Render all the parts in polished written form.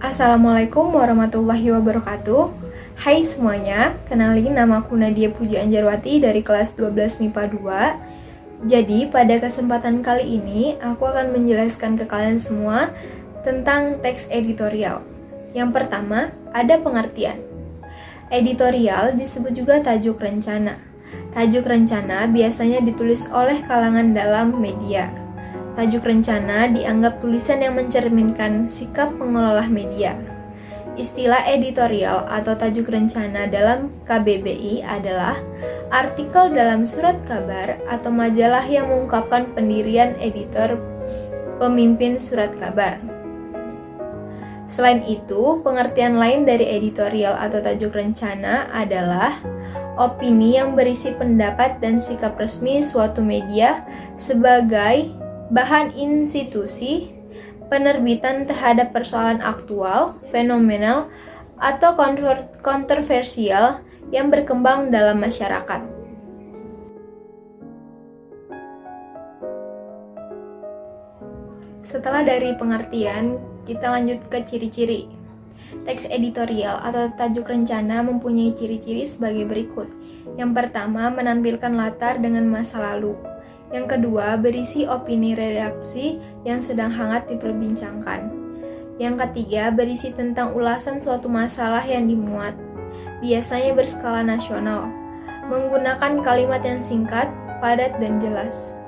Assalamualaikum warahmatullahi wabarakatuh. Hai semuanya, kenalin namaku Nadia Puji Anjarwati dari kelas 12 MIPA 2. Jadi pada kesempatan kali ini aku akan menjelaskan ke kalian semua tentang teks editorial. Yang pertama, ada pengertian. Editorial disebut juga tajuk rencana. Tajuk rencana biasanya ditulis oleh kalangan dalam media. Tajuk rencana dianggap tulisan yang mencerminkan sikap pengelola media. Istilah editorial atau tajuk rencana dalam KBBI adalah artikel dalam surat kabar atau majalah yang mengungkapkan pendirian editor pemimpin surat kabar. Selain itu, pengertian lain dari editorial atau tajuk rencana adalah opini yang berisi pendapat dan sikap resmi suatu media sebagai bahan institusi penerbitan terhadap persoalan aktual, fenomenal, atau kontroversial yang berkembang dalam masyarakat. Setelah dari pengertian, kita lanjut ke ciri-ciri. Teks editorial atau tajuk rencana mempunyai ciri-ciri sebagai berikut. Yang pertama, menampilkan latar dengan masa lalu. Yang kedua, berisi opini redaksi yang sedang hangat diperbincangkan. Yang ketiga, berisi tentang ulasan suatu masalah yang dimuat, biasanya berskala nasional, menggunakan kalimat yang singkat, padat, dan jelas.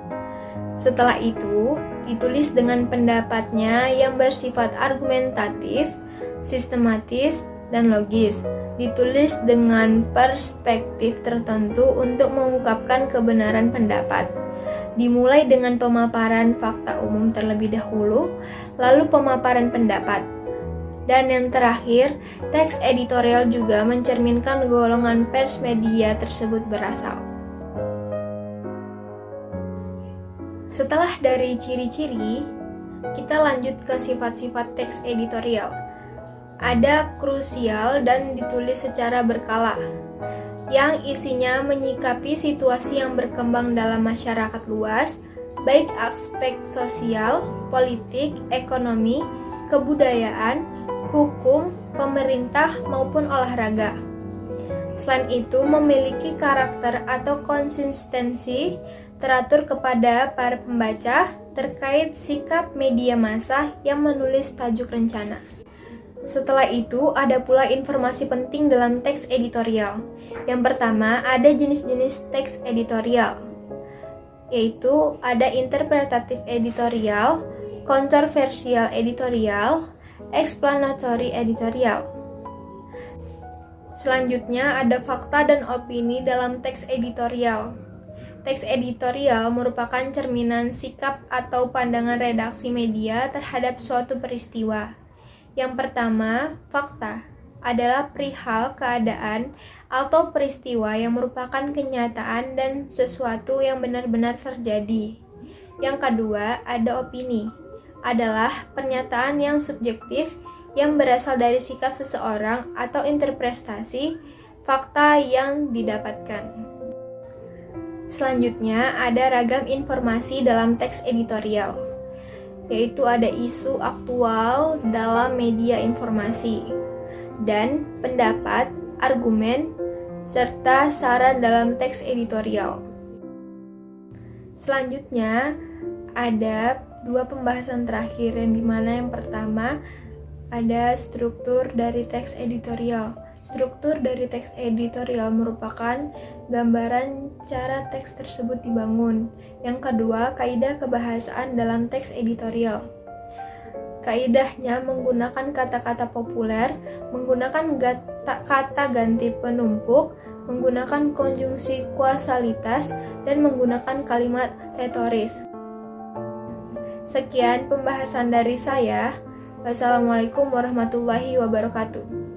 Setelah itu, ditulis dengan pendapatnya yang bersifat argumentatif, sistematis, dan logis. Ditulis dengan perspektif tertentu untuk mengungkapkan kebenaran pendapat. Dimulai dengan pemaparan fakta umum terlebih dahulu, lalu pemaparan pendapat. Dan yang terakhir, teks editorial juga mencerminkan golongan pers media tersebut berasal. Setelah dari ciri-ciri, kita lanjut ke sifat-sifat teks editorial. Ada krusial dan ditulis secara berkala, yang isinya menyikapi situasi yang berkembang dalam masyarakat luas, baik aspek sosial, politik, ekonomi, kebudayaan, hukum, pemerintah, maupun olahraga. Selain itu, memiliki karakter atau konsistensi teratur kepada para pembaca terkait sikap media massa yang menulis tajuk rencana. Setelah itu, ada pula informasi penting dalam teks editorial. Yang pertama, ada jenis-jenis teks editorial, yaitu ada interpretatif editorial, kontroversial editorial, explanatory editorial. Selanjutnya, ada fakta dan opini dalam teks editorial. Teks editorial merupakan cerminan sikap atau pandangan redaksi media terhadap suatu peristiwa. Yang pertama, fakta adalah perihal keadaan atau peristiwa yang merupakan kenyataan dan sesuatu yang benar-benar terjadi. Yang kedua, ada opini, adalah pernyataan yang subjektif yang berasal dari sikap seseorang atau interpretasi fakta yang didapatkan. Selanjutnya, ada ragam informasi dalam teks editorial, yaitu ada isu aktual dalam media informasi, dan pendapat, argumen, serta saran dalam teks editorial. Selanjutnya, ada dua pembahasan terakhir, yang dimana yang pertama ada struktur dari teks editorial. Struktur dari teks editorial merupakan gambaran cara teks tersebut dibangun. Yang kedua, kaidah kebahasaan dalam teks editorial. Kaidahnya menggunakan kata-kata populer, menggunakan kata ganti penumpuk, menggunakan konjungsi kausalitas, dan menggunakan kalimat retoris. Sekian pembahasan dari saya. Wassalamualaikum warahmatullahi wabarakatuh.